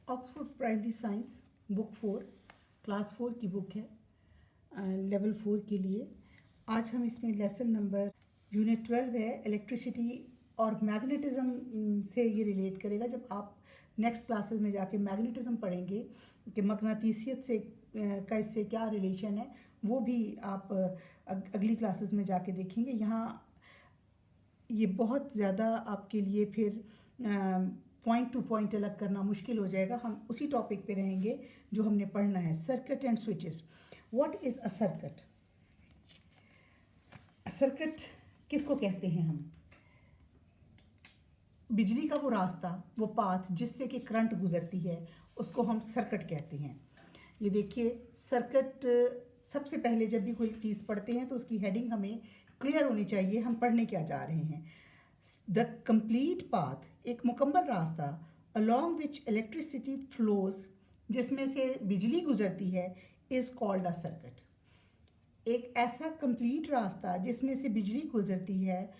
Oxford primary science book 4 class 4 की book है, level 4 के लिए। आज हम इसमें लेसन नंबर यूनिट 12 है, इलेक्ट्रिसिटी और मैग्नेटिज्म से ये रिलेट करेगा। जब आप नेक्स्ट क्लासेस में जाके मैग्नेटिज्म पढ़ेंगे कि मकनातीसियत से का इससे क्या रिलेशन है, वो भी आप अगली क्लासेस में जाके देखेंगे। यहाँ ये बहुत ज़्यादा आपके लिए फिर पॉइंट टू पॉइंट अलग करना मुश्किल हो जाएगा। हम उसी टॉपिक पे रहेंगे जो हमने पढ़ना है, circuit and switches. What is a circuit? Circuit किसको कहते हैं हम? बिजली का वो रास्ता, वो पाथ जिससे कि करंट गुजरती है, उसको हम सर्किट कहते हैं। ये देखिए, सर्किट सबसे पहले जब भी कोई चीज़ पढ़ते हैं तो उसकी हेडिंग हमें क्लियर होनी चाहिए, हम पढ़ने क्या जा रहे हैं। द कंप्लीट पाथ, एक मुकम्मल रास्ता, अलॉन्ग विच इलेक्ट्रिसिटी फ्लोज, जिसमें से बिजली गुजरती है, इज़ कॉल्ड अ सर्किट। एक ऐसा कंप्लीट रास्ता जिसमें से बिजली गुजरती है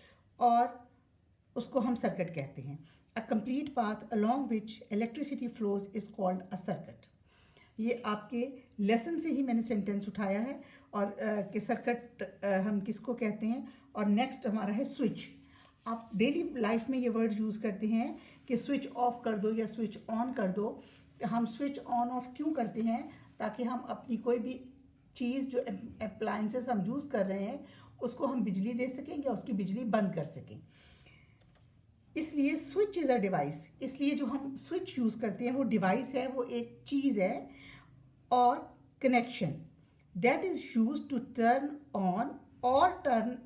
और उसको हम सर्किट कहते हैं। A complete path along which electricity flows is called a circuit. ये आपके लेसन से ही मैंने सेंटेंस उठाया है। और कि सर्किट हम किसको कहते हैं। और नेक्स्ट हमारा है स्विच। आप डेली लाइफ में ये वर्ड यूज़ करते हैं कि स्विच ऑफ कर दो या स्विच ऑन कर दो। हम स्विच ऑन ऑफ क्यों करते हैं? ताकि हम अपनी कोई भी चीज़ जो अप्लायंसेस हम यूज़ कर रहे हैं उसको हम बिजली दे सकें या उसकी बिजली बंद कर सकें। इसलिए स्विच इज़ अ डिवाइस। इसलिए जो हम स्विच यूज़ करते हैं वो डिवाइस है, वो एक चीज़ है। और connection that is use to turn on और turn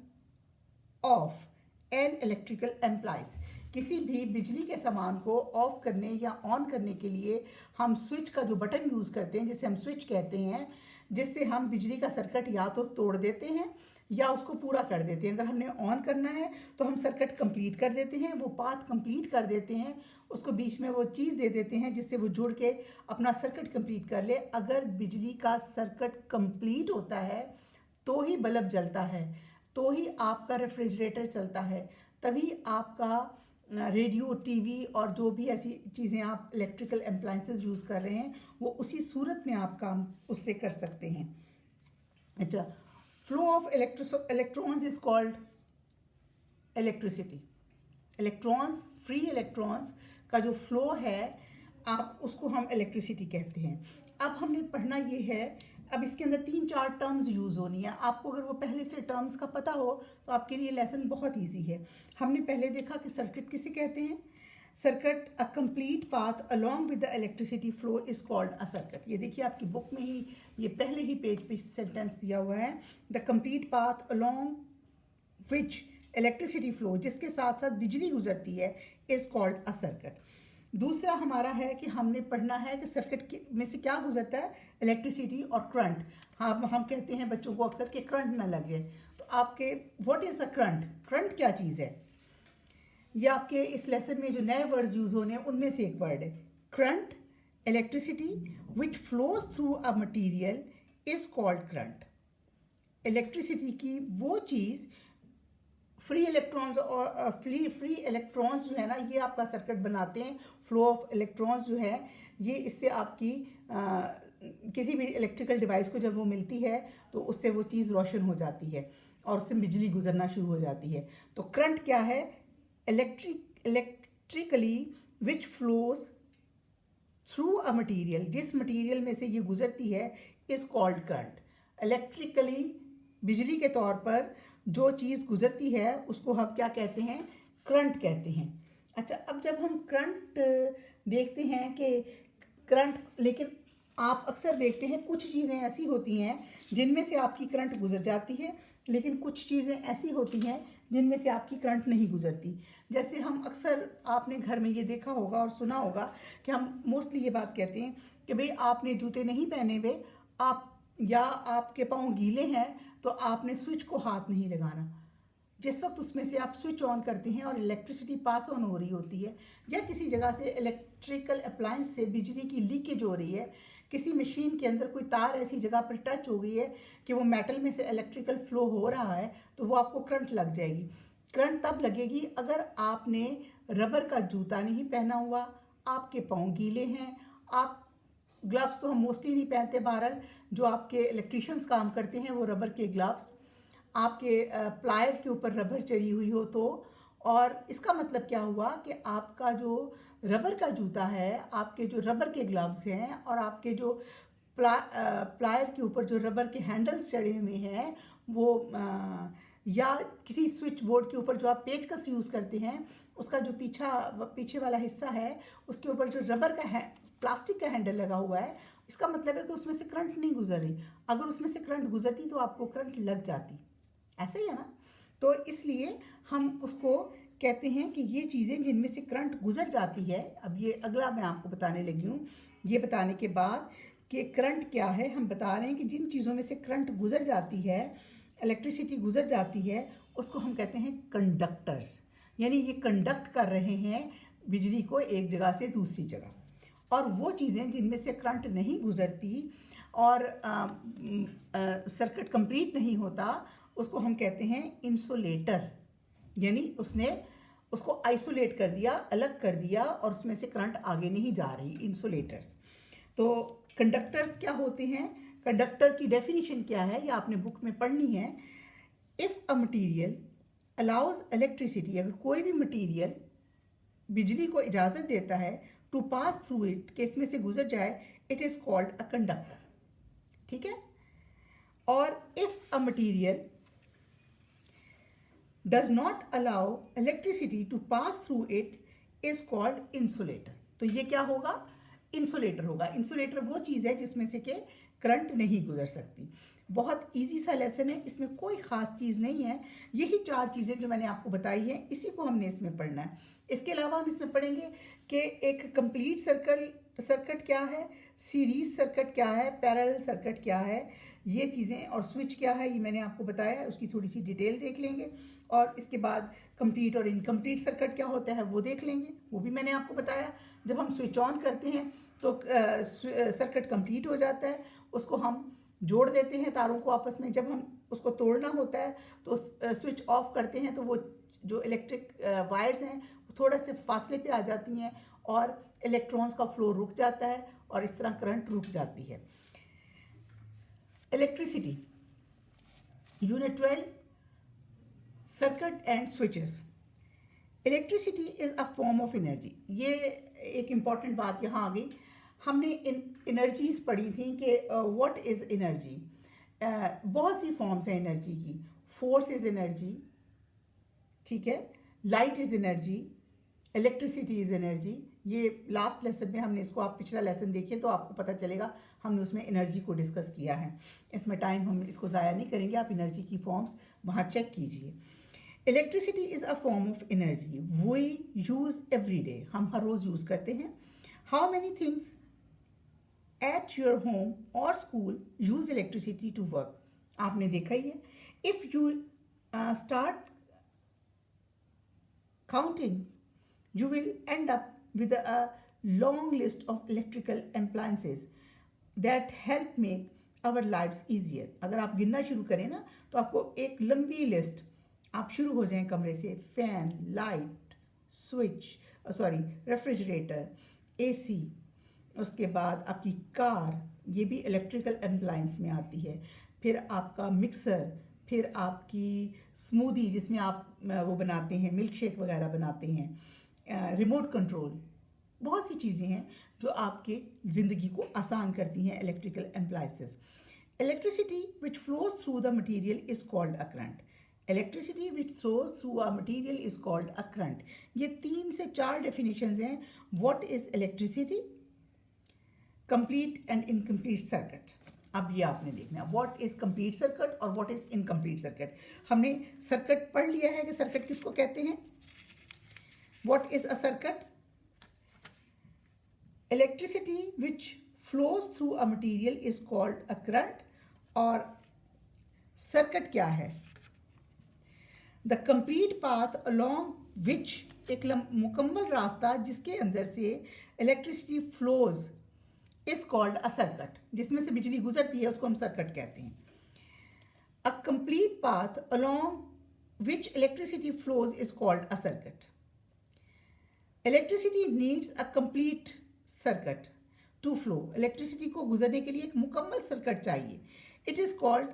off an electrical appliance. किसी भी बिजली के सामान को ऑफ करने या ऑन करने के लिए हम स्विच का जो बटन यूज़ करते हैं, जिसे हम स्विच कहते हैं, जिससे हम बिजली का सर्किट या तो तोड़ देते हैं या उसको पूरा कर देते हैं। अगर हमने ऑन करना है तो हम सर्किट कंप्लीट कर देते हैं, वो पाथ कंप्लीट कर देते हैं, उसको बीच में वो चीज़ दे देते हैं जिससे वो जुड़ के अपना सर्किट कंप्लीट कर ले। अगर बिजली का सर्किट कंप्लीट होता है तो ही बल्ब जलता है, तो ही आपका रेफ्रिजरेटर चलता है, तभी आपका रेडियो, टीवी और जो भी ऐसी चीज़ें आप इलेक्ट्रिकल अप्लायंसेस यूज़ कर रहे हैं वो उसी सूरत में आप काम उससे कर सकते हैं। अच्छा, flow of electrons is called electricity. Electrons, free electrons का जो फ्लो है आप उसको हम इलेक्ट्रिसिटी कहते हैं। अब हमने पढ़ना ये है, अब इसके अंदर 3-4 टर्म्स यूज़ होनी है। आपको अगर वो पहले से टर्म्स का पता हो तो आपके लिए लेसन बहुत इजी है। हमने पहले देखा कि सर्किट किसे कहते हैं। Circuit, a complete path along with the electricity flow is called a circuit. ये देखिए आपकी बुक में ही ये पहले ही पेज पे सेंटेंस दिया हुआ है, the complete path along which electricity flow, जिसके साथ साथ बिजली गुजरती है, इज कॉल्ड अ सर्किट। दूसरा हमारा है कि हमने पढ़ना है कि सर्किट में से क्या गुजरता है, इलेक्ट्रिसिटी और करंट। हम कहते हैं बच्चों को अक्सर कि करंट ना लग जाए, तो आपके what is a current, current क्या चीज़ है, ये आपके इस लेसन में जो नए वर्ड्स यूज़ होने हैं उनमें से एक वर्ड है current. Electricity which flows through a material is called current. Electricity की वो चीज़, फ्री इलेक्ट्रॉन्स और फ्री इलेक्ट्रॉन्स जो है ना, ये आपका सर्किट बनाते हैं। फ्लो ऑफ इलेक्ट्रॉन्स जो है ये, इससे आपकी किसी भी इलेक्ट्रिकल डिवाइस को जब वो मिलती है तो उससे वो चीज़ रोशन हो जाती है और उससे बिजली गुजरना शुरू हो जाती है। तो करंट क्या है? Electrically which flows through a material, जिस मटीरियल में से ये गुजरती है, इज कॉल्ड करंट। इलेक्ट्रिकली, बिजली के तौर पर जो चीज़ गुजरती है उसको हम क्या कहते हैं? करंट कहते हैं। अच्छा, अब जब हम करंट देखते हैं कि करंट, लेकिन आप अक्सर देखते हैं कुछ चीज़ें ऐसी होती हैं जिनमें से आपकी करंट गुजर जाती है, लेकिन कुछ चीज़ें ऐसी होती हैं जिनमें से आपकी करंट नहीं गुजरती। जैसे हम अक्सर, आपने घर में ये देखा होगा और सुना होगा कि हम मोस्टली ये बात कहते हैं कि भाई आपने जूते नहीं पहने हुए, आप या आपके पाँव गीले हैं तो आपने स्विच को हाथ नहीं लगाना। जिस वक्त उसमें से आप स्विच ऑन करते हैं और इलेक्ट्रिसिटी पास ऑन हो रही होती है, या किसी जगह से इलेक्ट्रिकल अप्लायंस से बिजली की लीकेज हो रही है, किसी मशीन के अंदर कोई तार ऐसी जगह पर टच हो गई है कि वो मेटल में से इलेक्ट्रिकल फ्लो हो रहा है, तो वो आपको करंट लग जाएगी। करंट तब लगेगी अगर आपने रबर का जूता नहीं पहना हुआ, आपके पाँव गीले हैं, आप ग्लव्स तो हम मोस्टली नहीं पहनते, बहरहाल जो आपके इलेक्ट्रिशियंस काम करते हैं वो रबर के ग्लव्स, आपके प्लायर के ऊपर रबर चढ़ी हुई हो तो, और इसका मतलब क्या हुआ कि आपका जो रबर का जूता है, आपके जो रबर के ग्लव्स हैं और आपके जो प्लायर के ऊपर जो रबर के हैंडल्स चढ़े हुए हैं वो या किसी स्विच बोर्ड के ऊपर जो आप पेचकस यूज़ करते हैं उसका जो पीछे वाला हिस्सा है उसके ऊपर जो रबर का प्लास्टिक का हैंडल लगा हुआ है, इसका मतलब है कि उसमें से करंट नहीं गुजर रही। अगर उसमें से करंट गुजरती तो आपको करंट लग जाती, ऐसे ही है ना। तो इसलिए हम उसको कहते हैं कि ये चीज़ें जिनमें से करंट गुजर जाती है। अब ये अगला मैं आपको बताने लगी हूँ। ये बताने के बाद कि करंट क्या है, हम बता रहे हैं कि जिन चीज़ों में से करंट गुजर जाती है, इलेक्ट्रिसिटी गुजर जाती है, उसको हम कहते हैं कंडक्टर्स। यानी ये कंडक्ट कर रहे हैं बिजली को एक जगह से दूसरी जगह। और वो चीज़ें जिनमें से करंट नहीं गुजरती और सर्किट कंप्लीट नहीं होता, उसको हम कहते हैं इंसुलेटर। यानी उसने उसको आइसोलेट कर दिया, अलग कर दिया, और उसमें से करंट आगे नहीं जा रही, इंसुलेटर्स। तो कंडक्टर्स क्या होते हैं, कंडक्टर की डेफिनेशन क्या है, ये आपने बुक में पढ़नी है। If a material allows electricity, अगर कोई भी मटीरियल बिजली को इजाज़त देता है टू पास थ्रू इट, कि इसमें से गुजर जाए, it is called a conductor. ठीक है। और if a material does not allow electricity to pass through it is called insulator. तो ये क्या होगा, इंसुलेटर होगा। इंसुलेटर वो चीज़ है जिसमें से कि करंट नहीं गुजर सकती। बहुत इजी सा लेसन है, इसमें कोई ख़ास चीज़ नहीं है। यही 4 चीज़ें जो मैंने आपको बताई हैं, इसी को हमने इसमें पढ़ना है। इसके अलावा हम इसमें पढ़ेंगे कि एक कंप्लीट सर्किट क्या है, सीरीज सर्किट क्या है, पैरेलल सर्किट क्या है, ये चीज़ें, और स्विच क्या है, ये मैंने आपको बताया, उसकी थोड़ी सी डिटेल देख लेंगे। और इसके बाद कंप्लीट और इनकम्प्लीट सर्किट क्या होता है वो देख लेंगे, वो भी मैंने आपको बताया। जब हम स्विच ऑन करते हैं तो सर्किट कंप्लीट हो जाता है, उसको हम जोड़ देते हैं तारों को आपस में। जब हम उसको तोड़ना होता है तो स्विच ऑफ करते हैं तो वो जो इलेक्ट्रिक वायर्स हैं वो थोड़ा से फासले पे आ जाती हैं और इलेक्ट्रॉन्स का फ्लो रुक जाता है और इस तरह करंट रुक जाती है। Electricity, unit 12, circuit and switches. Electricity is a form of energy. ये एक इम्पॉर्टेंट बात यहाँ आ गई। हमने एनर्जीज पढ़ी थी कि व्हाट इज़ एनर्जी। बहुत सी फॉर्म्स हैं एनर्जी की। फोर्स इज़ एनर्जी, ठीक है, light is energy, electricity is energy. ये लास्ट लेसन में हमने इसको, आप पिछला लेसन देखिए तो आपको पता चलेगा, हमने उसमें एनर्जी को डिस्कस किया है। इसमें टाइम हम इसको ज़ाया नहीं करेंगे, आप एनर्जी की फॉर्म्स वहाँ चेक कीजिए। Electricity is a form of energy we use every day, हम हर रोज़ यूज़ करते हैं। How many things at your home और school use electricity to work. आपने देखा ही है। If you start counting, you will end up with a long list of electrical appliances that help make our lives easier. अगर आप गिनना शुरू करें ना तो आपको एक लंबी लिस्ट, आप शुरू हो जाएं कमरे से, fan, light, switch, refrigerator, AC, उसके बाद आपकी कार, ये भी इलेक्ट्रिकल अप्लायंस में आती है। फिर आपका मिक्सर, फिर आपकी स्मूदी जिसमें आप वो बनाते हैं, मिल्क शेक वगैरह बनाते हैं, रिमोट कंट्रोल, बहुत सी चीज़ें हैं जो आपके ज़िंदगी को आसान करती हैं, electrical appliances. Electricity which flows through the material is called a current. Electricity which throws through a material is called a current. ये 3 से 4 डेफिनेशंस हैं। What is electricity, complete and incomplete circuit. अब ये आपने देखना है व्हाट इज कंप्लीट सर्किट और what is incomplete circuit. हमने सर्किट पढ़ लिया है कि सर्किट किसको कहते हैं। What is a circuit, electricity which flows through a material is called a current. और सर्किट क्या है, द कंप्लीट पाथ अलोंग विच, एक मुकम्मल रास्ता जिसके अंदर से electricity flows is called a circuit, जिसमें से बिजली गुजरती है उसको हम सर्किट कहते हैं। A complete path along which electricity flows is called a circuit. Electricity needs a complete circuit to flow, electricity को गुजरने के लिए एक मुकम्मल सर्किट चाहिए. It is called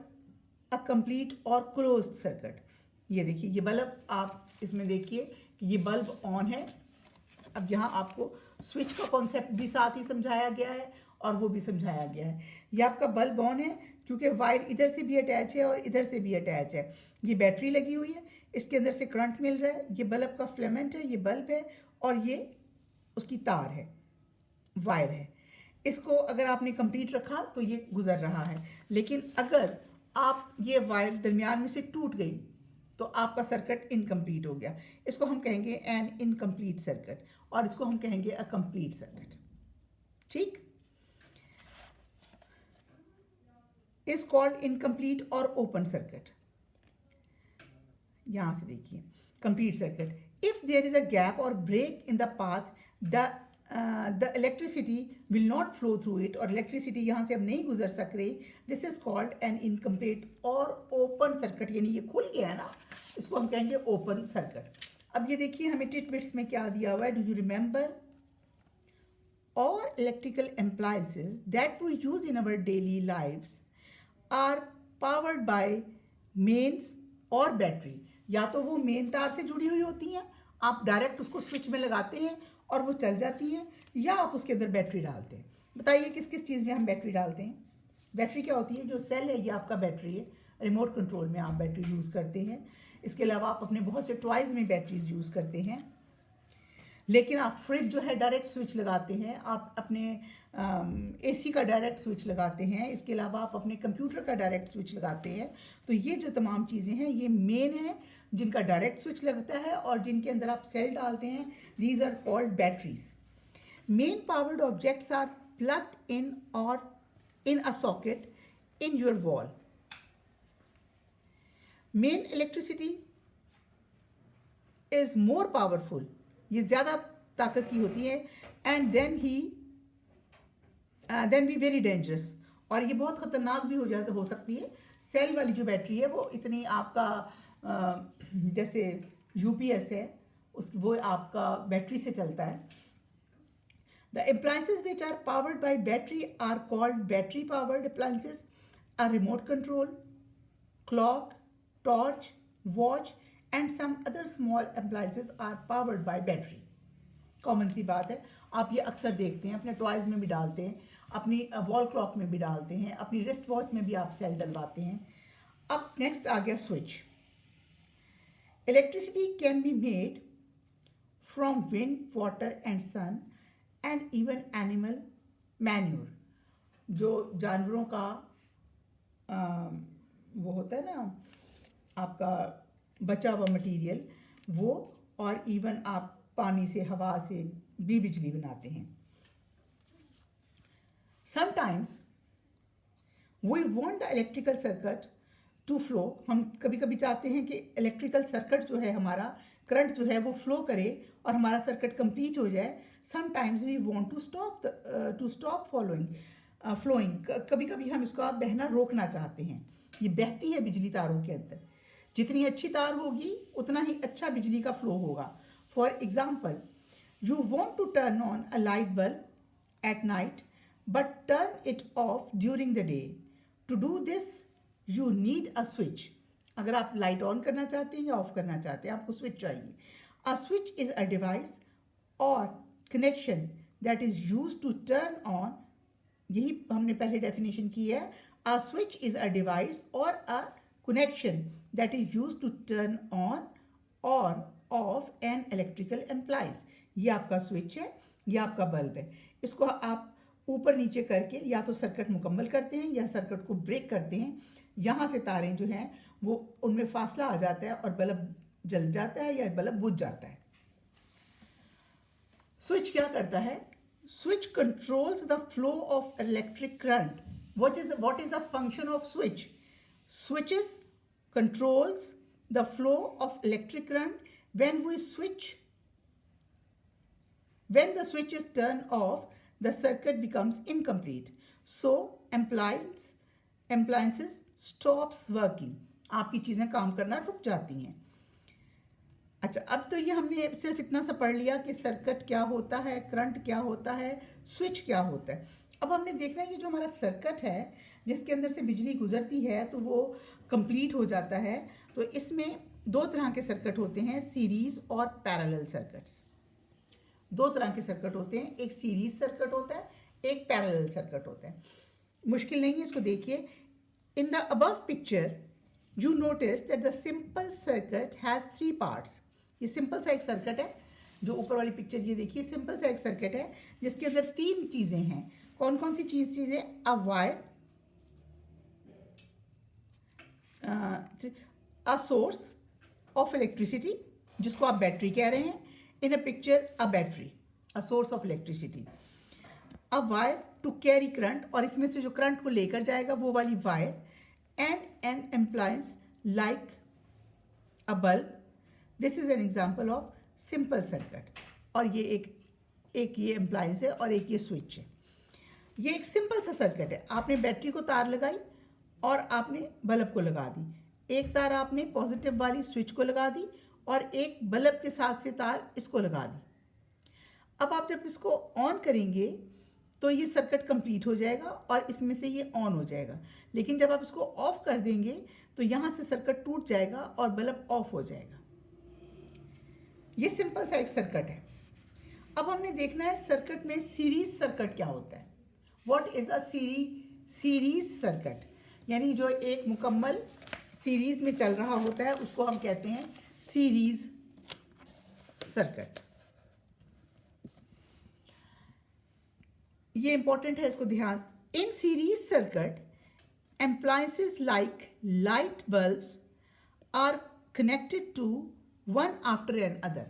a complete और क्लोज्ड सर्किट. ये देखिए, ये बल्ब आप इसमें देखिए कि ये बल्ब ऑन है. अब यहाँ आपको स्विच का कॉन्सेप्ट भी साथ ही समझाया गया है और वो भी समझाया गया है. ये आपका बल्ब ऑन है क्योंकि वायर इधर से भी अटैच है और इधर से भी अटैच है. ये बैटरी लगी हुई है, इसके अंदर से करंट मिल रहा है. ये बल्ब का फिलामेंट है, ये बल्ब है और ये उसकी तार है, वायर है. इसको अगर आपने कंप्लीट रखा तो ये गुजर रहा है. लेकिन अगर आप ये वायर दरमियान में से टूट गई तो आपका सर्किट इनकम्प्लीट हो गया. इसको हम कहेंगे एन इनकम्प्लीट सर्किट और इसको हम कहेंगे अ कंप्लीट सर्किट. ठीक, इज कॉल्ड इनकम्प्लीट और ओपन सर्किट. यहां से देखिए, complete circuit. If there is a gap और break in the path, the electricity will not flow through it, और इलेक्ट्रिसिटी यहाँ से अब नहीं गुजर सक रही. This is called an incomplete और ओपन सर्किट. यानी ये खुल गया है ना, इसको हम कहेंगे ओपन सर्किट. अब ये देखिए, हमें टिटबिट्स में क्या दिया हुआ है. Do you remember all electrical appliances that we use in our daily lives are powered by mains और बैटरी. या तो वो मेन तार से जुड़ी हुई होती हैं, आप डायरेक्ट उसको स्विच में लगाते हैं और वो चल जाती हैं, या आप उसके अंदर बैटरी डालते हैं. बताइए किस किस चीज़ में हम बैटरी डालते हैं. बैटरी क्या होती है? जो सेल है ये आपका बैटरी है. रिमोट कंट्रोल में आप बैटरी यूज़ करते हैं. इसके अलावा आप अपने बहुत से टॉयज़ में बैटरीज यूज़ करते हैं. लेकिन आप फ्रिज जो है डायरेक्ट स्विच लगाते हैं, आप अपने एसी का डायरेक्ट स्विच लगाते हैं. इसके अलावा आप अपने कंप्यूटर का डायरेक्ट स्विच लगाते हैं. तो ये जो तमाम चीज़ें हैं ये मेन हैं जिनका डायरेक्ट स्विच लगता है और जिनके अंदर आप सेल डालते हैं. These are called batteries. Main powered objects are plugged in और in a socket in your wall. Main electricity is more powerful, ये ज़्यादा ताकत की होती है. And then be very dangerous, और ये बहुत ख़तरनाक भी हो सकती है. सेल वाली जो बैटरी है वो इतनी आपका जैसे यूपीएस है वो आपका बैटरी से चलता है. The appliances which are powered by battery are called battery powered appliances. A remote control, clock, torch, watch and some other small appliances are powered by battery. Common सी बात है, आप ये अक्सर देखते हैं, अपने टॉयज़ में भी डालते हैं, अपनी वॉल क्लॉक में भी डालते हैं, अपनी रिस्ट वॉच में भी आप सेल डलवाते हैं. अब नेक्स्ट आ गया switch. Electricity can be made from wind, water and sun and even animal manure. जो जानवरों का वो होता है ना आपका बचा हुआ मटेरियल, वो, और इवन आप पानी से, हवा से भी बिजली बनाते हैं. Sometimes we want the electrical circuit to flow. हम कभी कभी चाहते हैं कि इलेक्ट्रिकल सर्किट जो है हमारा, करंट जो है वो फ्लो करे और हमारा सर्किट कंप्लीट हो जाए. Sometimes we want to stop flowing. कभी कभी हम इसको बहना रोकना चाहते हैं. ये बहती है बिजली तारों के अंदर. जितनी अच्छी तार होगी उतना ही अच्छा बिजली का फ्लो होगा. For example, you want to turn on a light bulb at night but turn it off during the day. To do this you need a switch. अगर आप लाइट ऑन करना चाहते हैं या ऑफ करना चाहते हैं, आपको स्विच चाहिए. A switch is a device और connection that is use to turn on. यही हमने पहले डेफिनेशन की है. A switch is a device और a connection that is used to turn on or off an electrical appliance. ये आपका switch है, ये आपका बल्ब है. इसको आप ऊपर नीचे करके या तो सर्किट मुकम्मल करते हैं या सर्किट को ब्रेक करते हैं. यहाँ से तारें जो हैं वो उनमें फासला आ जाता है और बल्ब जल जाता है या बल्ब बुझ जाता है. स्विच क्या करता है? Switch controls the flow of electric current. what is the function of switch? Switches controls the flow of electric current. When the switch is turned off, the circuit becomes incomplete. So appliances stops working. आपकी चीज़ें काम करना रुक जाती हैं. अच्छा, अब तो ये हमने सिर्फ इतना सा पढ़ लिया कि सर्किट क्या होता है, करंट क्या होता है, स्विच क्या होता है। अब हमने देखना है कि जो हमारा सर्किट है जिसके अंदर से बिजली गुजरती है तो वो कंप्लीट हो जाता है। तो इसमें दो तरह के सर्किट होते हैं, सीरीज और पैरेलल सर्किट्स। दो तरह के सर्किट होते हैं, एक सीरीज सर्किट होता है, एक पैरेलल सर्किट होता है। मुश्किल नहीं है, इसको देखिए। In the above picture you notice that the simple circuit has 3 parts. ये सिंपल सा एक सर्किट है, जो ऊपर वाली पिक्चर ये देखिए, सिंपल सा एक सर्किट है जिसके अंदर 3 चीज़ें हैं। कौन कौन सी चीज़ें? A wire, a source of electricity जिसको आप बैटरी कह रहे हैं, in a picture a battery, a source of electricity, a wire to carry current, और इसमें से जो करंट को लेकर जाएगा वो वाली wire, and an appliance like a bulb. This is an example of simple circuit. और ये एक ये एम्प्लायंस है और एक ये स्विच है। ये एक सिंपल सा सर्किट है। आपने बैटरी को तार लगाई और आपने बल्ब को लगा दी। एक तार आपने पॉजिटिव वाली स्विच को लगा दी और एक बल्ब के साथ से तार इसको लगा दी। अब आप जब इसको ऑन करेंगे तो ये सर्किट कंप्लीट हो जाएगा और इसमें से ये ऑन हो जाएगा। लेकिन जब आप इसको ऑफ कर देंगे तो यहाँ से सर्किट टूट जाएगा और बल्ब ऑफ हो जाएगा। ये सिंपल सा एक सर्किट है। अब हमने देखना है सर्किट में सीरीज सर्किट क्या होता है। What is a series circuit? यानी जो एक मुकम्मल सीरीज में चल रहा होता है उसको हम कहते हैं सीरीज सर्किट। ये इंपॉर्टेंट है, इसको ध्यान। इन series circuit appliances like light bulbs are connected to one after another।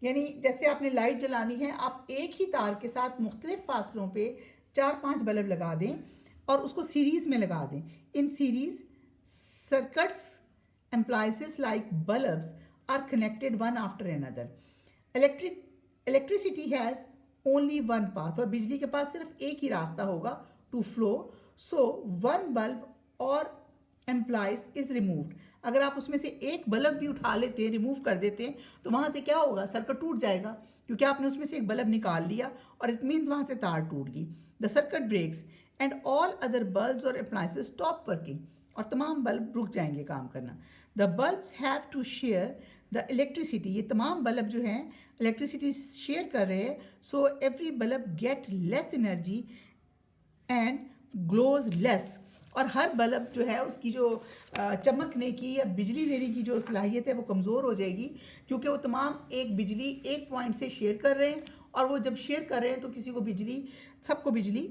यानी जैसे आपने लाइट जलानी है, आप एक ही तार के साथ मुख्तलिफ फासलों पे 4-5 बल्ब लगा दें और उसको सीरीज में लगा दें। In series circuits appliances like bulbs are connected one after another। electricity has only one path, और बिजली के पास सिर्फ एक ही रास्ता होगा to flow, so one bulb or appliance is removed। अगर आप उसमें से एक बल्ब भी उठा लेते हैं, रिमूव कर देते हैं, तो वहाँ से क्या होगा? सर्किट टूट जाएगा, क्योंकि आपने उसमें से एक बल्ब निकाल लिया और इट मीन्स वहाँ से तार टूट गई। The circuit breaks and all other bulbs और अप्लायंसेस स्टॉप वर्किंग, और तमाम बल्ब रुक जाएंगे काम करना। The bulbs have to share the electricity, ये तमाम बल्ब जो हैं इलेक्ट्रिसिटी शेयर कर रहे हैं। So every bulb get less energy and glows less, और हर बल्ब जो है उसकी जो चमकने की या बिजली देने की जो सलाहियत है वो कमज़ोर हो जाएगी, क्योंकि वो तमाम एक बिजली एक पॉइंट से शेयर कर रहे हैं, और वो जब शेयर कर रहे हैं तो किसी को बिजली, सबको बिजली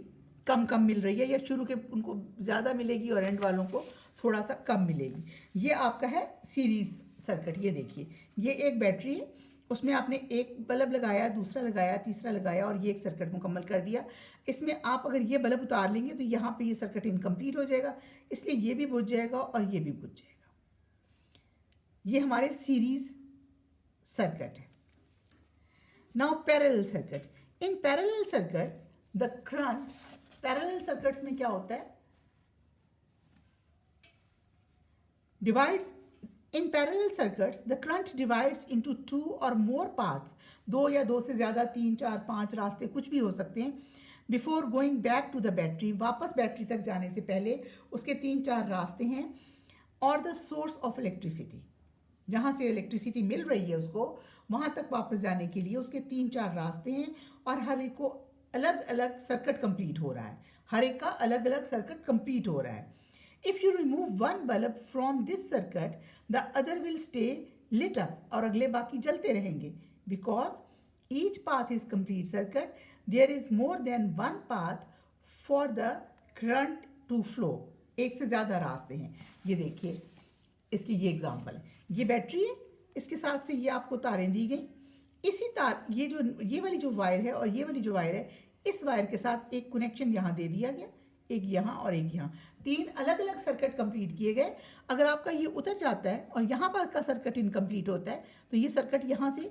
कम कम मिल रही है, या शुरू के उनको ज़्यादा मिलेगी और एंड वालों को थोड़ा सा कम मिलेगी। ये आपका है सीरीज सर्किट। ये देखिए, ये एक बैटरी है, उसमें आपने एक बल्ब लगाया, दूसरा लगाया, तीसरा लगाया, और ये एक सर्किट मुकम्मल कर दिया। इसमें आप अगर ये बल्ब उतार लेंगे तो यहाँ पे ये सर्किट इनकम्प्लीट हो जाएगा, इसलिए ये भी बुझ जाएगा और ये भी बुझ जाएगा। ये हमारे सीरीज सर्किट है। Now parallel circuit. In parallel circuit the current, parallel circuits में क्या होता है? Divides, in parallel circuits the current divides into 2 or more paths। दो या दो से ज़्यादा, 3, 4, 5 रास्ते कुछ भी हो सकते हैं। Before going back to the battery, वापस बैटरी तक जाने से पहले उसके 3-4 रास्ते हैं। और द सोर्स ऑफ इलेक्ट्रिसिटी, जहाँ से इलेक्ट्रिसिटी मिल रही है उसको, वहाँ तक वापस जाने के लिए उसके 3-4 रास्ते हैं, और हर एक को अलग अलग सर्किट कंप्लीट हो रहा है, हर एक का अलग अलग सर्किट कंप्लीट हो रहा है। If you remove one bulb from this circuit, the other will stay lit up, और अगले बाकी जलते रहेंगे। Because each path is complete circuit, there is more than one path for the current to flow। एक से ज़्यादा रास्ते हैं। ये देखिए, इसकी ये एग्जांपल है। ये बैटरी है, इसके साथ से ये आपको तारें दी गई। इसी तार, ये वाली जो वायर है और ये वाली जो वायर है, इस वायर के साथ एक कनेक्शन यहाँ दे दिया गया, एक यहाँ और एक यहाँ, 3 अलग अलग सर्किट कंप्लीट किए गए। अगर आपका ये उतर जाता है और यहाँ पर का सर्किट इनकम्प्लीट होता है तो ये सर्किट यहाँ से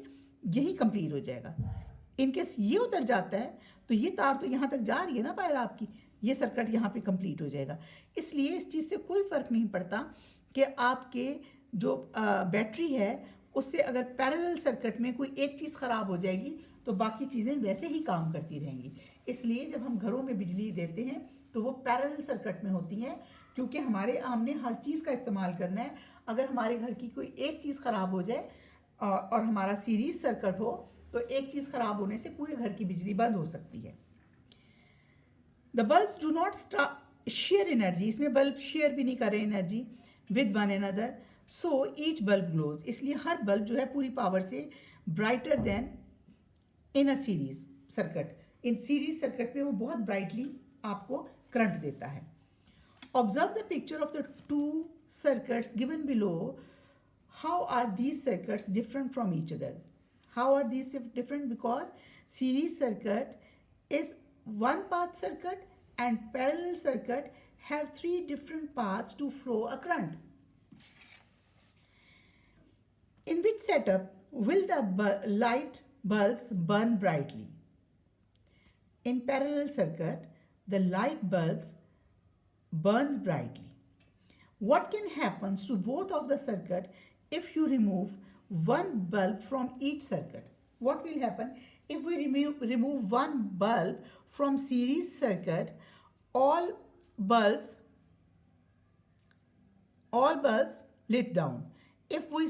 यही कंप्लीट हो जाएगा। इनकेस ये उतर जाता है तो ये तार तो यहाँ तक जा रही है ना वायर आपकी, ये सर्किट यहाँ पे कंप्लीट हो जाएगा। इसलिए इस चीज़ से कोई फ़र्क नहीं पड़ता कि आपके जो बैटरी है उससे अगर पैरेलल सर्किट में कोई एक चीज़ ख़राब हो जाएगी तो बाकी चीज़ें वैसे ही काम करती रहेंगी। इसलिए जब हम घरों में बिजली देते हैं तो वो पैरेलल सर्किट में होती हैं, क्योंकि हमने हर चीज़ का इस्तेमाल करना है। अगर हमारे घर की कोई एक चीज़ ख़राब हो जाए और हमारा सीरीज सर्किट हो तो एक चीज़ ख़राब होने से पूरे घर की बिजली बंद हो सकती है। The bulbs do not share energy, इसमें बल्ब शेयर भी नहीं कर रहे energy with one another, so each bulb glows, इसलिए हर बल्ब जो है पूरी पावर से brighter than in a series circuit. इन सीरीज सर्किट में वो बहुत ब्राइटली आपको करंट देता है। Observe the picture of the two circuits given below. How are these circuits different from each other? How are these different? Because series circuit is one path circuit and parallel circuit have three different paths to flow a current. In which setup will the light bulbs burn brightly? In parallel circuit, the light bulbs burns brightly. What can happen to both of the circuit if you remove one bulb from each circuit? What will happen if we remove one bulb from series circuit? All bulbs lit down. If we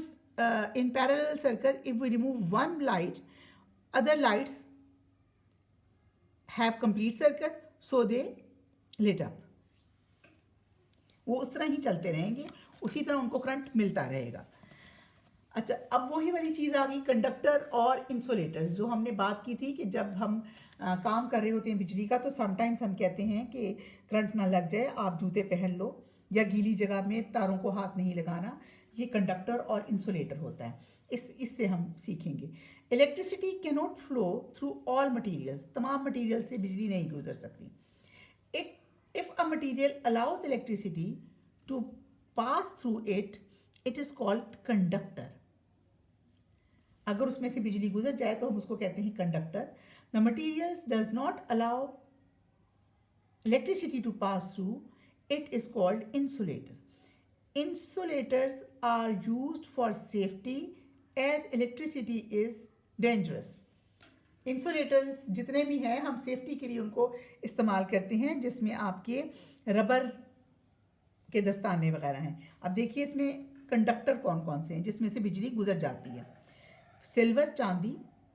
in parallel circuit, if we remove one light, other lights have complete circuit, so they lit up. वो उस तरह ही चलते रहेंगे, उसी तरह उनको current मिलता रहेगा। अच्छा, अब वही वाली चीज़ आ गई कंडक्टर और इंसुलेटर्स, जो हमने बात की थी कि जब हम काम कर रहे होते हैं बिजली का तो समटाइम्स हम कहते हैं कि करंट ना लग जाए, आप जूते पहन लो या गीली जगह में तारों को हाथ नहीं लगाना। ये कंडक्टर और इंसुलेटर होता है। इससे हम सीखेंगे। Electricity can not flow through all materials, तमाम मटीरियल से बिजली नहीं गुजर सकती। If a material allows electricity to pass through it, it is called conductor. अगर उसमें से बिजली गुजर जाए तो हम उसको कहते हैं conductor. The materials does not allow electricity to pass through, it is called insulator. Insulators are used for safety as electricity is dangerous. Insulators जितने भी हैं हम सेफ्टी के लिए उनको इस्तेमाल करते हैं, जिसमें आपके रबर के दस्ताने वगैरह हैं। अब देखिए इसमें कंडक्टर कौन कौन से हैं जिसमें से बिजली गुजर जाती है। सिल्वर चांदी,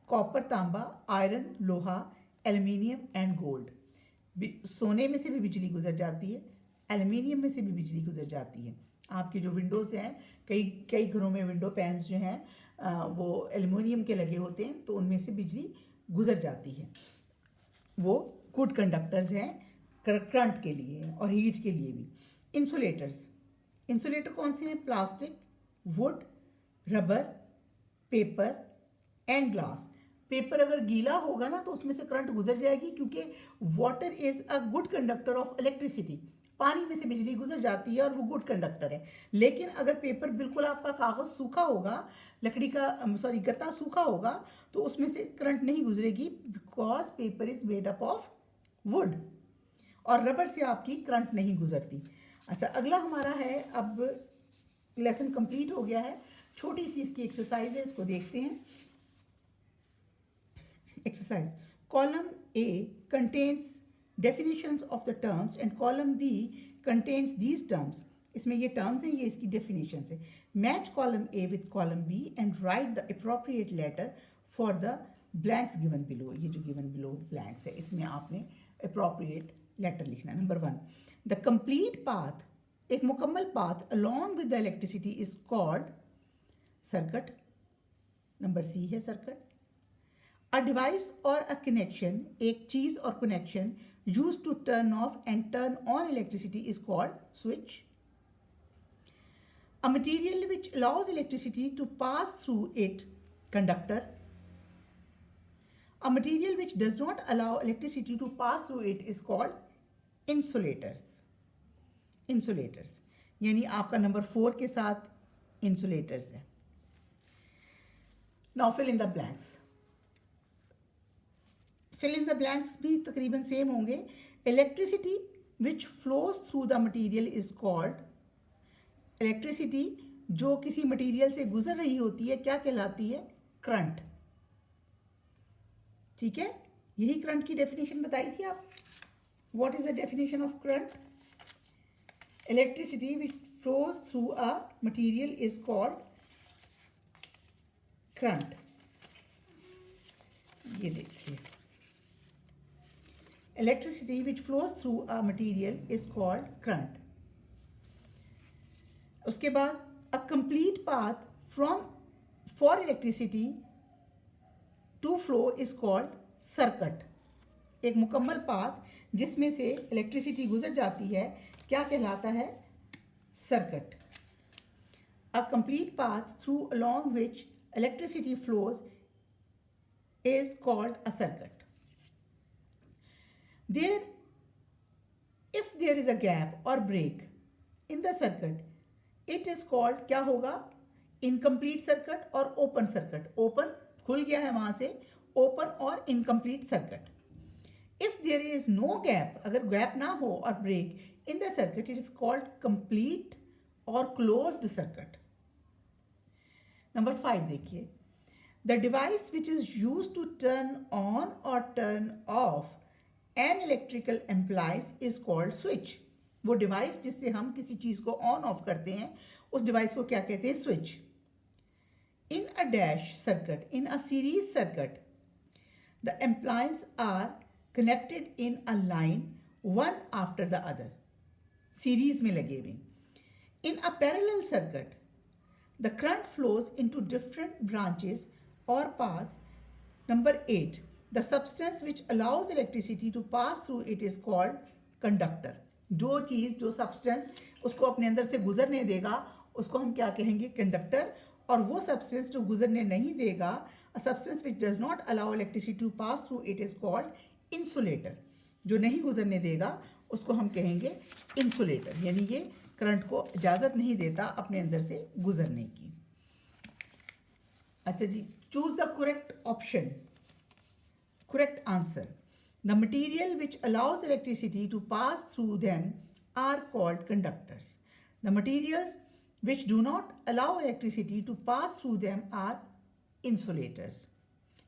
कॉपर तांबा, आयरन लोहा, एल्युमिनियम एंड गोल्ड। सोने में से भी बिजली गुजर जाती है, एल्युमिनियम में से भी बिजली गुजर जाती है। आपके जो विंडोज़ हैं, कई घरों में विंडो पैन्स जो हैं वो एल्युमिनियम के लगे होते हैं, तो उनमें से बिजली गुजर जाती है। वो गुड कंडक्टर्स हैं करंट के लिए और हीट के लिए भी। इंसुलेटर कौन से हैं? Plastic, would, rubber, paper and glass. Paper अगर गीला होगा ना तो उसमें से करंट गुजर जाएगी, क्योंकि water is a good conductor of electricity. पानी में से बिजली गुजर जाती है और वो गुड कंडक्टर है। लेकिन अगर पेपर बिल्कुल आपका कागज़ सूखा होगा, लकड़ी का गत्ता सूखा होगा, तो उसमें से करंट नहीं गुजरेगी, because paper is made up of would. और रबर से आपकी करंट नहीं गुजरती। अच्छा, अगला हमारा है, अब लेसन कंप्लीट हो गया है। छोटी सी इसकी एक्सरसाइज है, इसको देखते हैं। Exercise, column A contains definitions of the terms and column B contains these terms. इसमें ये terms हैं, ये इसकी definitions है। Match column A with column B and write the appropriate letter for the blanks given below. ये जो given below blanks है, इसमें आपने appropriate letter लिखना है। Number 1, the complete path, एक मुकम्मल path along with the electricity is called circuit. Number C है circuit. A device or a connection, एक चीज़ और connection used to turn off and turn on electricity is called switch. A material which allows electricity to pass through it, conductor. A material which does not allow electricity to pass through it is called insulators. Insulators यानी आपका number 4 के साथ insulators है। Now fill in the blanks. Fill in the blanks भी तकरीबन same होंगे। Electricity which flows through the material is called, electricity जो किसी मटेरियल से गुजर रही होती है क्या कहलाती है? करंट। ठीक है, यही करंट की डेफिनेशन बताई थी आप। What is the definition of current? Electricity which flows through a material is called current. ये देखिए, electricity which flows through a material is called current. उसके बाद a complete path from for electricity to flow is called circuit. एक मुकम्मल path जिसमें से electricity गुजर जाती है क्या कहलाता है? Circuit. A complete path through along which electricity flows is called a circuit. If there is a gap or break in the circuit, it is called क्या होगा? इनकम्प्लीट सर्किट और ओपन सर्किट। ओपन खुल गया है वहां से, open और incomplete circuit. If there is no gap, अगर गैप ना हो और break in the circuit, it is called complete और क्लोज्ड सर्किट। नंबर 5 देखिए, the device which is use to turn on और turn off an electrical appliance is called switch. वो device जिससे हम किसी चीज को ऑन ऑफ करते हैं उस डिवाइस को क्या कहते हैं? Switch. In a dash circuit, in a series circuit, the appliance are connected in a line one after the other, series में लगे हुए। In a parallel circuit, the current flows into different branches और path. Number 8, the substance which allows electricity to pass through it is called conductor. जो चीज, जो substance उसको अपने अंदर से गुजरने देगा उसको हम क्या कहेंगे? कंडक्टर। और वो सब्सटेंस जो गुजरने नहीं देगा, a substance which does not allow electricity to pass through it is called insulator. जो नहीं गुजरने देगा उसको हम कहेंगे इंसुलेटर, यानी ये करंट को इजाजत नहीं देता अपने अंदर से गुजरने की। अच्छा जी, choose the correct option, correct answer. The material which allows electricity to pass through them are called conductors. The materials which do not allow electricity to pass through them are insulators.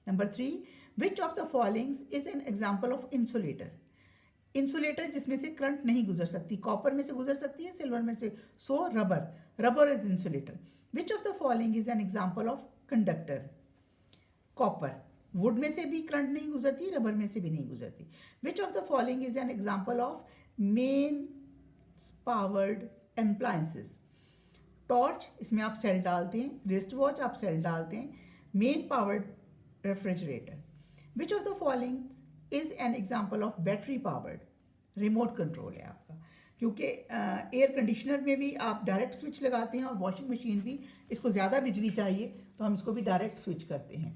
Number 3, which of the following is an example of insulator? Insulator जिसमें से current नहीं गुजर सकती, copper में से गुजर सकती है, सिल्वर में से, so rubber, rubber is insulator. Which of the following is an example of conductor? Copper. Wood में से भी करंट नहीं गुजरती, रबर में से भी नहीं गुजरती। विच of the following is an example of main powered appliances? Torch, इसमें आप सेल डालते हैं, रिस्ट वॉच आप सेल डालते हैं, main powered refrigerator. Which of the following is an example of battery powered? Remote control है आपका, क्योंकि एयर कंडीशनर में भी आप डायरेक्ट स्विच लगाते हैं और वॉशिंग मशीन भी, इसको ज़्यादा बिजली चाहिए तो हम इसको भी डायरेक्ट स्विच करते हैं।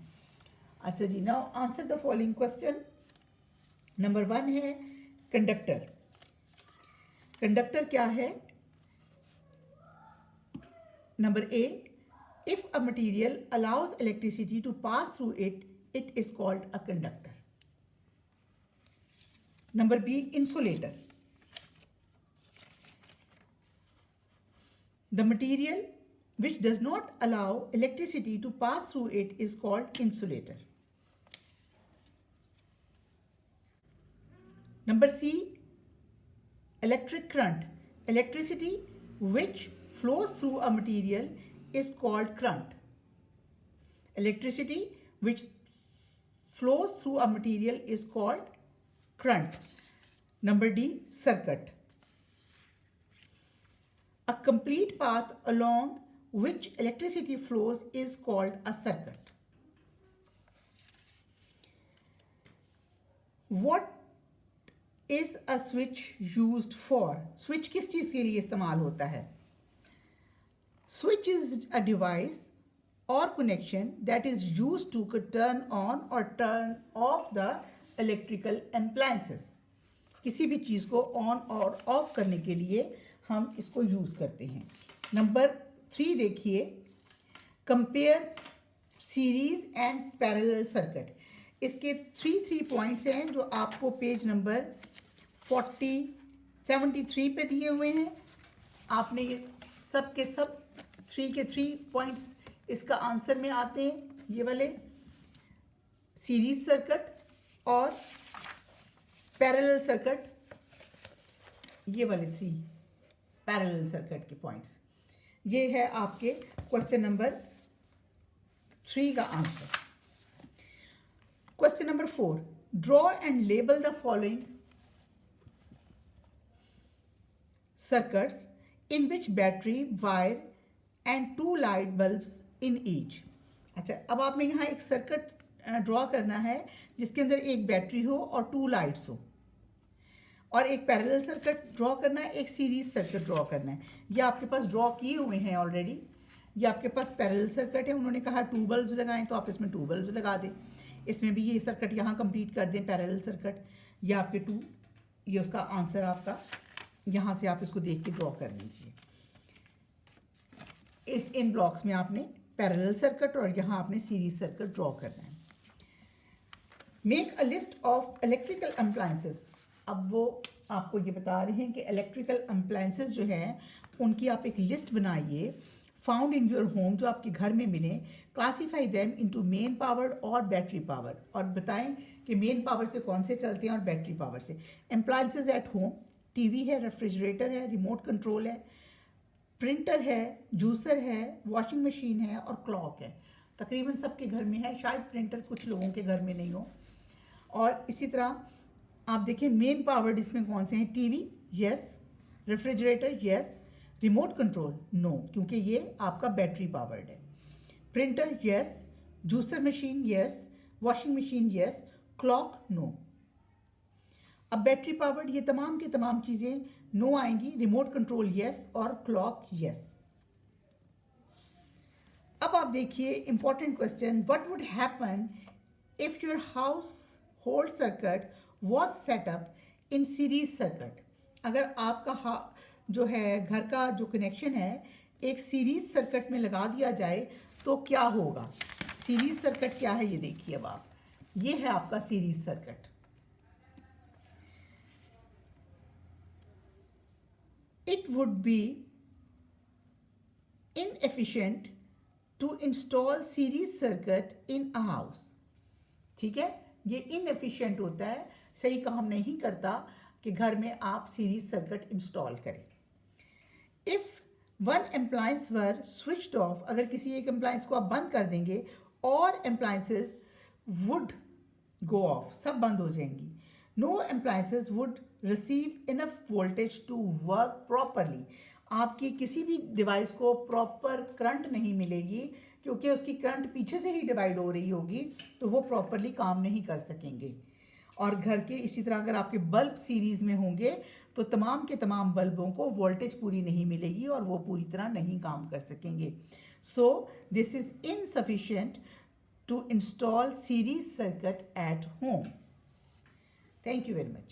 अच्छा जी, now answer the following question. Number 1 है कंडक्टर। कंडक्टर क्या है? Number A, if a material allows electricity to pass through it, it is called a conductor. Number B, insulator. The material which does not allow electricity to pass through it is called insulator. Number C, electric current. Electricity which flows through a material is called current. Electricity which flows through a material is called current. Number D, circuit. A complete path along which electricity flows is called a circuit. What is a switch used for? Switch किस चीज के लिए इस्तेमाल होता है? Switch is a device or connection that is used to turn on or turn off the electrical appliances. किसी भी चीज को ऑन और ऑफ करने के लिए हम इसको यूज करते हैं। नंबर 3 देखिए, compare series and parallel circuit. इसके 3 पॉइंट्स हैं जो आपको पेज नंबर 73 पे दिए हुए हैं। आपने ये सब के सब 3 के 3 पॉइंट्स इसका आंसर में आते हैं, ये वाले सीरीज सर्किट और पैरेलल सर्किट, ये वाले 3 पैरेलल सर्किट के पॉइंट्स। ये है आपके क्वेश्चन नंबर 3 का answer. Question number 4, draw and label the following circuits in which battery, wire and 2 light bulbs in each. अच्छा, अब आपने यहाँ एक सर्किट ड्रॉ करना है जिसके अंदर एक बैटरी हो और 2 लाइट्स हो, और एक पैरेलल सर्किट ड्रॉ करना है, एक सीरीज सर्किट ड्रॉ करना है। ये आपके पास ड्रॉ किए हुए हैं ऑलरेडी। ये आपके पास पैरेलल सर्किट है, उन्होंने कहा 2 बल्ब्स लगाएं तो आप इसमें 2 बल्ब्स लगा दें। इसमें भी ये सर्किट यहाँ कंप्लीट कर दें, पैरेलल सर्किट। ये आपके 2, ये उसका आंसर आपका, यहाँ से आप इसको देख के ड्रॉ कर लीजिए। इन ब्लॉक्स में आपने पैरेलल सर्किट और यहाँ आपने सीरीज सर्किट ड्रॉ करना है। Make a list of electrical appliances. अब वो आपको ये बता रहे हैं कि इलेक्ट्रिकल अप्लायंसेस जो हैं उनकी आप एक लिस्ट बनाइए, फाउंड इन योर होम, जो आपके घर में मिले। Classify them into main powered और बैटरी पावर, और बताएं कि मेन पावर से कौन से चलते हैं और बैटरी पावर से। अप्लायंसेस एट होम, टीवी है, रेफ्रिजरेटर है, रिमोट कंट्रोल है, प्रिंटर है, जूसर है, वॉशिंग मशीन है और क्लॉक है। तकरीबन सबके घर में है, शायद प्रिंटर कुछ लोगों के घर में नहीं हो। और इसी तरह आप देखिए मेन पावर्ड इसमें कौन से हैं, TV yes, refrigerator yes, remote control no क्योंकि ये आपका बैटरी पावर्ड है, printer yes, juicer machine yes, washing machine yes, clock no. अब बैटरी पावर्ड ये तमाम की तमाम चीज़ें नो आएंगी, रिमोट कंट्रोल यस और क्लॉक यस। अब आप देखिए important question, what would happen if your household circuit was set up in series circuit. अगर आपका जो है घर का जो कनेक्शन है एक सीरीज सर्किट में लगा दिया जाए तो क्या होगा। सीरीज सर्किट क्या है ये देखिए। अब आप, ये है आपका series circuit. It would be inefficient to install series circuit in a house। ठीक है, ये inefficient होता है, सही काम नहीं करता कि घर में आप सीरीज सर्किट इंस्टॉल करें। If one appliance were switched off, अगर किसी एक appliance को आप बंद कर देंगे, और appliances would go off, सब बंद हो जाएंगी। No appliances would receive enough voltage to work properly। आपकी किसी भी डिवाइस को प्रॉपर करंट नहीं मिलेगी क्योंकि उसकी करंट पीछे से ही डिवाइड हो रही होगी, तो वो प्रॉपरली काम नहीं कर सकेंगे। और घर के इसी तरह अगर आपके बल्ब सीरीज में होंगे तो तमाम के तमाम बल्बों को वोल्टेज पूरी नहीं मिलेगी और वो पूरी तरह नहीं काम कर सकेंगे। So this is insufficient to install series circuit at home. Thank you very much.